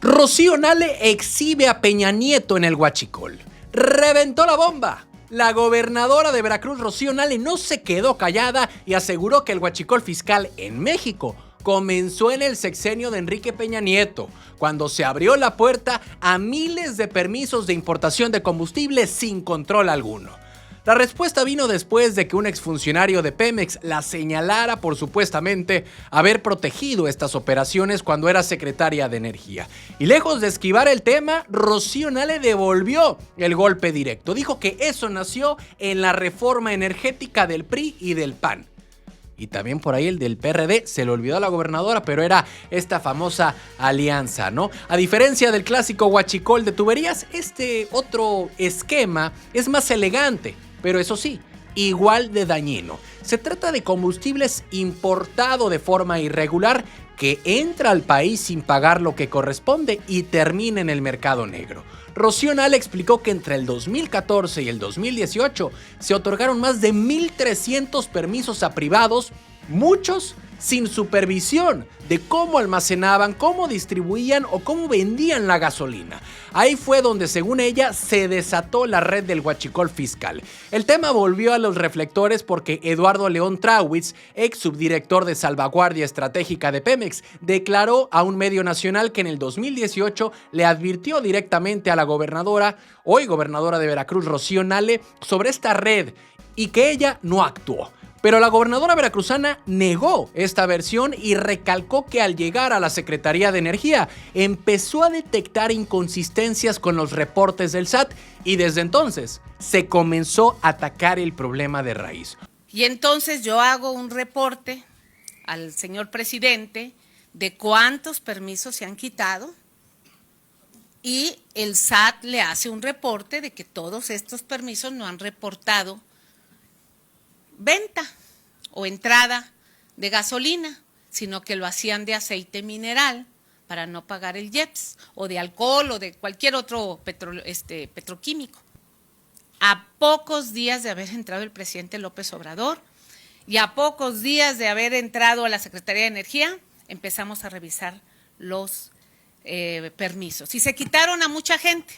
Rocío Nale exhibe a Peña Nieto en el Huachicol. ¡Reventó la bomba! La gobernadora de Veracruz, Rocío Nale, no se quedó callada y aseguró que el huachicol fiscal en México comenzó en el sexenio de Enrique Peña Nieto, cuando se abrió la puerta a miles de permisos de importación de combustible sin control alguno. La respuesta vino después de que un exfuncionario de Pemex la señalara por supuestamente haber protegido estas operaciones cuando era secretaria de Energía. Y lejos de esquivar el tema, Rocío Nale devolvió el golpe directo. Dijo que eso nació en la reforma energética del PRI y del PAN. Y también por ahí el del PRD, se le olvidó a la gobernadora, pero era esta famosa alianza, ¿no? A diferencia del clásico huachicol de tuberías, este otro esquema es más elegante, pero eso sí, igual de dañino. Se trata de combustibles importado de forma irregular que entra al país sin pagar lo que corresponde y termina en el mercado negro. Rocío Nale explicó que entre el 2014 y el 2018 se otorgaron más de 1,300 permisos a privados, muchos sin supervisión de cómo almacenaban, cómo distribuían o cómo vendían la gasolina. Ahí fue donde, según ella, se desató la red del huachicol fiscal. El tema volvió a los reflectores porque Eduardo León Trawitz, ex subdirector de salvaguardia estratégica de Pemex, declaró a un medio nacional que en el 2018 le advirtió directamente a la gobernadora, hoy gobernadora de Veracruz, Rocío Nale, sobre esta red y que ella no actuó. Pero la gobernadora veracruzana negó esta versión y recalcó que al llegar a la Secretaría de Energía empezó a detectar inconsistencias con los reportes del SAT y desde entonces se comenzó a atacar el problema de raíz. Y entonces yo hago un reporte al señor presidente de cuántos permisos se han quitado y el SAT le hace un reporte de que todos estos permisos no han reportado venta o entrada de gasolina, sino que lo hacían de aceite mineral para no pagar el IEPS, o de alcohol o de cualquier otro petroquímico. A pocos días de haber entrado el presidente López Obrador y a pocos días de haber entrado a la Secretaría de Energía, empezamos a revisar los permisos. Y se quitaron a mucha gente,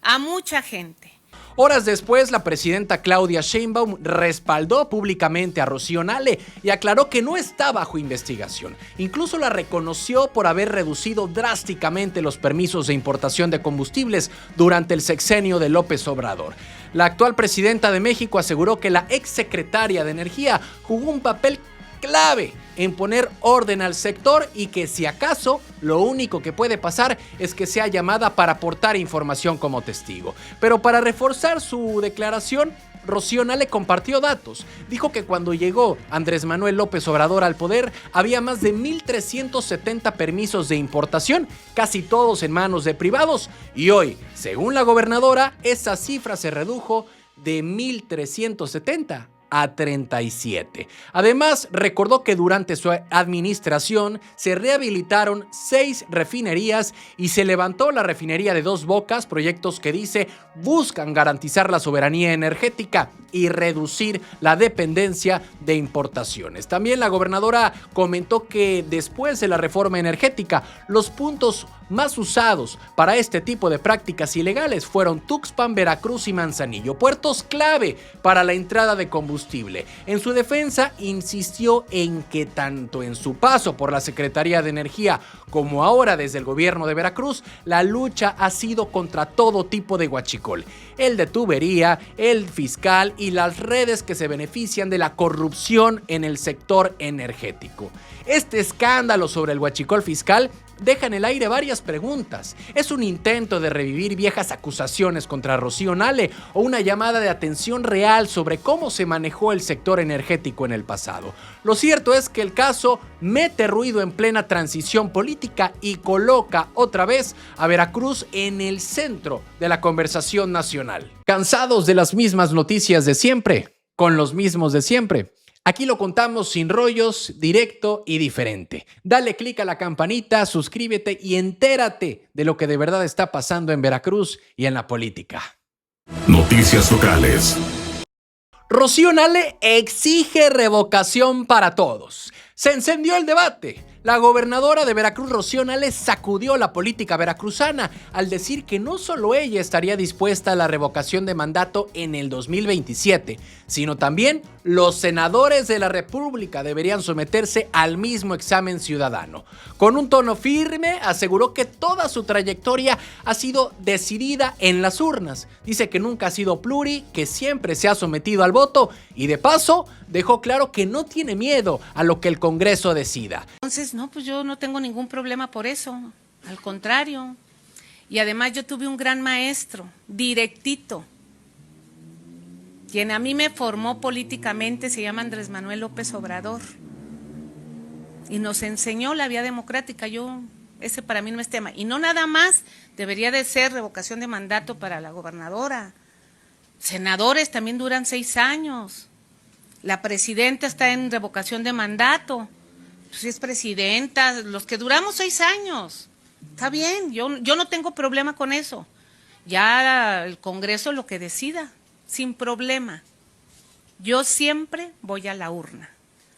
a mucha gente. Horas después, la presidenta Claudia Sheinbaum respaldó públicamente a Rocío Nale y aclaró que no está bajo investigación. Incluso la reconoció por haber reducido drásticamente los permisos de importación de combustibles durante el sexenio de López Obrador. La actual presidenta de México aseguró que la exsecretaria de Energía jugó un papel clave en poner orden al sector y que si acaso lo único que puede pasar es que sea llamada para aportar información como testigo. Pero para reforzar su declaración, Rocío Nale compartió datos. Dijo que cuando llegó Andrés Manuel López Obrador al poder había más de 1,370 permisos de importación, casi todos en manos de privados, y hoy, según la gobernadora, esa cifra se redujo de 1,370 a 37. Además, recordó que durante su administración se rehabilitaron 6 refinerías y se levantó la refinería de Dos Bocas, proyectos que dice buscan garantizar la soberanía energética y reducir la dependencia de importaciones. También la gobernadora comentó que después de la reforma energética, los puntos más usados para este tipo de prácticas ilegales fueron Tuxpan, Veracruz y Manzanillo, puertos clave para la entrada de combustible. En su defensa, insistió en que tanto en su paso por la Secretaría de Energía como ahora desde el gobierno de Veracruz, la lucha ha sido contra todo tipo de huachicol, el de tubería, el fiscal y las redes que se benefician de la corrupción en el sector energético. Este escándalo sobre el huachicol fiscal deja en el aire varias preguntas. ¿Es un intento de revivir viejas acusaciones contra Rocío Nale o una llamada de atención real sobre cómo se manejó el sector energético en el pasado? Lo cierto es que el caso mete ruido en plena transición política y coloca otra vez a Veracruz en el centro de la conversación nacional. ¿Cansados de las mismas noticias de siempre? ¿Con los mismos de siempre? Aquí lo contamos sin rollos, directo y diferente. Dale click a la campanita, suscríbete y entérate de lo que de verdad está pasando en Veracruz y en la política. Noticias locales. Rocío Nale exige revocación para todos. Se encendió el debate. La gobernadora de Veracruz, Rocío Nale, sacudió la política veracruzana al decir que no solo ella estaría dispuesta a la revocación de mandato en el 2027, sino también los senadores de la República deberían someterse al mismo examen ciudadano. Con un tono firme, aseguró que toda su trayectoria ha sido decidida en las urnas. Dice que nunca ha sido pluri, que siempre se ha sometido al voto y de paso dejó claro que no tiene miedo a lo que el Congreso decida. Entonces, no, pues yo no tengo ningún problema por eso, al contrario. Y además yo tuve un gran maestro, directito, quien a mí me formó políticamente, se llama Andrés Manuel López Obrador. Y nos enseñó la vía democrática, ese para mí no es tema. Y no nada más debería de ser revocación de mandato para la gobernadora. Senadores también duran 6 años. La presidenta está en revocación de mandato. Pues es presidenta, los que duramos 6 años. Está bien, yo no tengo problema con eso. Ya el Congreso lo que decida, sin problema. Yo siempre voy a la urna.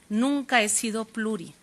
Nunca he sido pluri.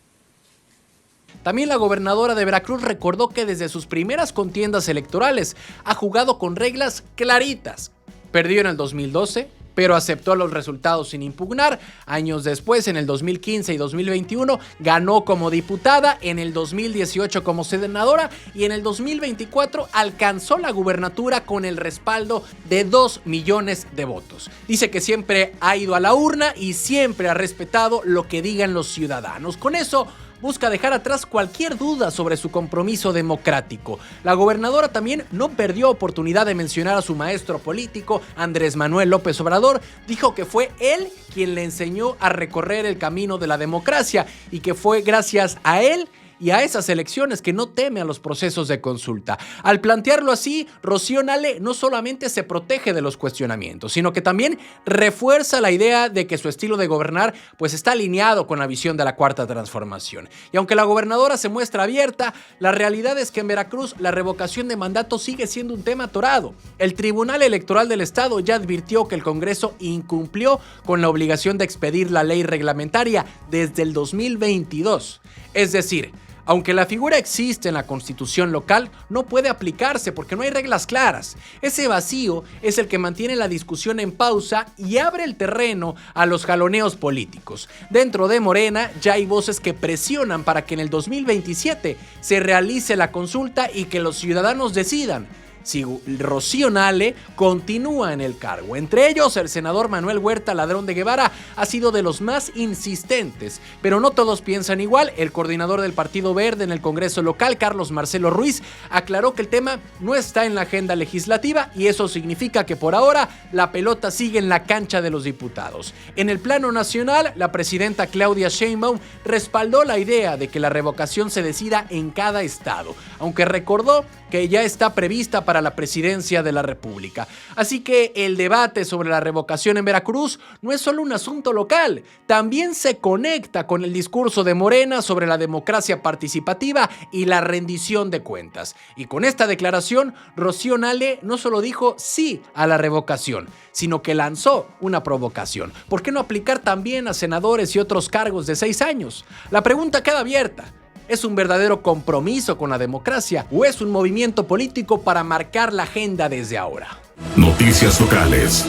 También la gobernadora de Veracruz recordó que desde sus primeras contiendas electorales ha jugado con reglas claritas. Perdió en el 2012, pero aceptó los resultados sin impugnar. Años después, en el 2015 y 2021, ganó como diputada, en el 2018 como senadora y en el 2024 alcanzó la gubernatura con el respaldo de 2 millones de votos. Dice que siempre ha ido a la urna y siempre ha respetado lo que digan los ciudadanos. Con eso busca dejar atrás cualquier duda sobre su compromiso democrático. La gobernadora también no perdió oportunidad de mencionar a su maestro político, Andrés Manuel López Obrador. Dijo que fue él quien le enseñó a recorrer el camino de la democracia y que fue gracias a él y a esas elecciones que no teme a los procesos de consulta. Al plantearlo así, Rocío Nale no solamente se protege de los cuestionamientos, sino que también refuerza la idea de que su estilo de gobernar pues está alineado con la visión de la Cuarta Transformación. Y aunque la gobernadora se muestra abierta, la realidad es que en Veracruz la revocación de mandato sigue siendo un tema atorado. El Tribunal Electoral del Estado ya advirtió que el Congreso incumplió con la obligación de expedir la ley reglamentaria desde el 2022. Es decir, aunque la figura existe en la Constitución local, no puede aplicarse porque no hay reglas claras. Ese vacío es el que mantiene la discusión en pausa y abre el terreno a los jaloneos políticos. Dentro de Morena ya hay voces que presionan para que en el 2027 se realice la consulta y que los ciudadanos decidan si Rocío Nale continúa en el cargo. Entre ellos, el senador Manuel Huerta Ladrón de Guevara ha sido de los más insistentes, pero no todos piensan igual. El coordinador del Partido Verde en el Congreso local, Carlos Marcelo Ruiz, aclaró que el tema no está en la agenda legislativa y eso significa que por ahora la pelota sigue en la cancha de los diputados. En el plano nacional, la presidenta Claudia Sheinbaum respaldó la idea de que la revocación se decida en cada estado, aunque recordó que ya está prevista para la presidencia de la República. Así que el debate sobre la revocación en Veracruz no es solo un asunto local, también se conecta con el discurso de Morena sobre la democracia participativa y la rendición de cuentas. Y con esta declaración, Rocío Nale no solo dijo sí a la revocación, sino que lanzó una provocación. ¿Por qué no aplicar también a senadores y otros cargos de 6 años? La pregunta queda abierta. ¿Es un verdadero compromiso con la democracia o es un movimiento político para marcar la agenda desde ahora? Noticias locales.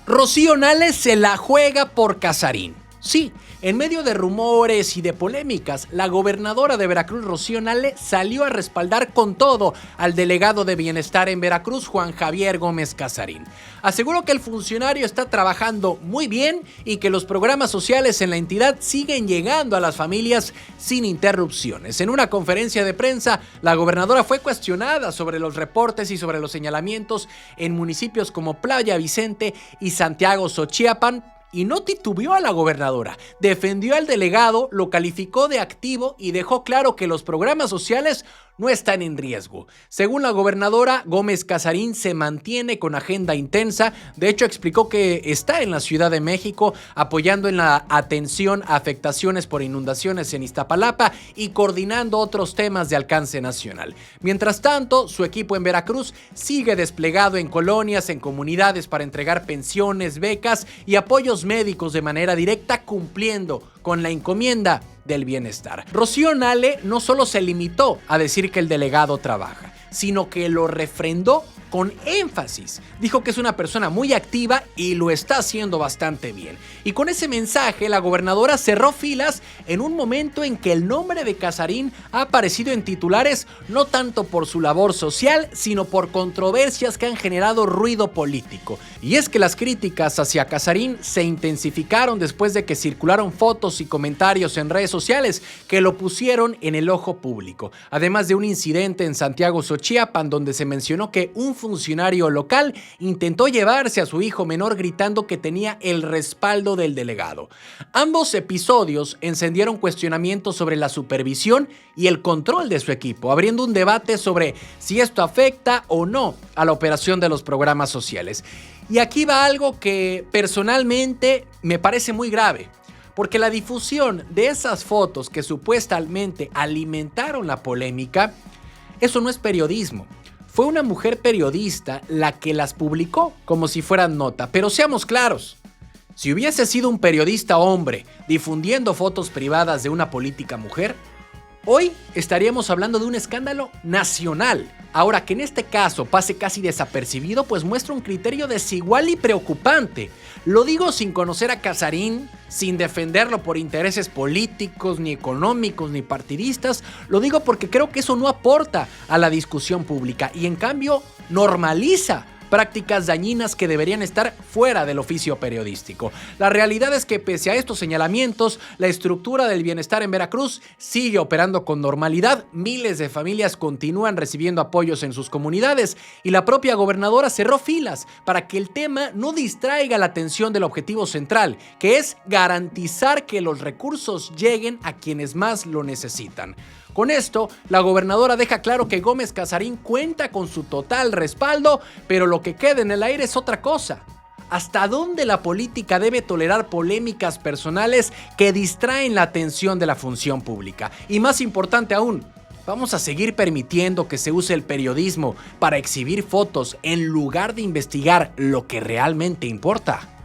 Rocío Nale se la juega por Casarín. Sí, en medio de rumores y de polémicas, la gobernadora de Veracruz, Rocío Nale, salió a respaldar con todo al delegado de Bienestar en Veracruz, Juan Javier Gómez Casarín. Aseguró que el funcionario está trabajando muy bien y que los programas sociales en la entidad siguen llegando a las familias sin interrupciones. En una conferencia de prensa, la gobernadora fue cuestionada sobre los reportes y sobre los señalamientos en municipios como Playa Vicente y Santiago Xochiapan, y no titubeó a la gobernadora. Defendió al delegado, lo calificó de activo y dejó claro que los programas sociales no están en riesgo. Según la gobernadora, Gómez Casarín se mantiene con agenda intensa. De hecho, explicó que está en la Ciudad de México apoyando en la atención a afectaciones por inundaciones en Iztapalapa y coordinando otros temas de alcance nacional. Mientras tanto, su equipo en Veracruz sigue desplegado en colonias, en comunidades para entregar pensiones, becas y apoyos muchos médicos de manera directa cumpliendo con la encomienda del bienestar. Rocío Nale no solo se limitó a decir que el delegado trabaja, sino que lo refrendó con énfasis. Dijo que es una persona muy activa y lo está haciendo bastante bien. Y con ese mensaje, la gobernadora cerró filas en un momento en que el nombre de Casarín ha aparecido en titulares no tanto por su labor social, sino por controversias que han generado ruido político. Y es que las críticas hacia Casarín se intensificaron después de que circularon fotos y comentarios en redes sociales que lo pusieron en el ojo público. Además de un incidente en Santiago Xochiapan donde se mencionó que un funcionario local intentó llevarse a su hijo menor gritando que tenía el respaldo del delegado. Ambos episodios encendieron cuestionamientos sobre la supervisión y el control de su equipo, abriendo un debate sobre si esto afecta o no a la operación de los programas sociales. Y aquí va algo que personalmente me parece muy grave, porque la difusión de esas fotos que supuestamente alimentaron la polémica, eso no es periodismo. Fue una mujer periodista la que las publicó como si fueran nota. Pero seamos claros, si hubiese sido un periodista hombre difundiendo fotos privadas de una política mujer, hoy estaríamos hablando de un escándalo nacional. Ahora, que en este caso pase casi desapercibido, pues muestra un criterio desigual y preocupante. Lo digo sin conocer a Casarín, sin defenderlo por intereses políticos, ni económicos, ni partidistas. Lo digo porque creo que eso no aporta a la discusión pública y en cambio normaliza prácticas dañinas que deberían estar fuera del oficio periodístico. La realidad es que pese a estos señalamientos, la estructura del bienestar en Veracruz sigue operando con normalidad, miles de familias continúan recibiendo apoyos en sus comunidades y la propia gobernadora cerró filas para que el tema no distraiga la atención del objetivo central, que es garantizar que los recursos lleguen a quienes más lo necesitan. Con esto, la gobernadora deja claro que Gómez Casarín cuenta con su total respaldo, pero lo que queda en el aire es otra cosa. ¿Hasta dónde la política debe tolerar polémicas personales que distraen la atención de la función pública? Y más importante aún, ¿vamos a seguir permitiendo que se use el periodismo para exhibir fotos en lugar de investigar lo que realmente importa?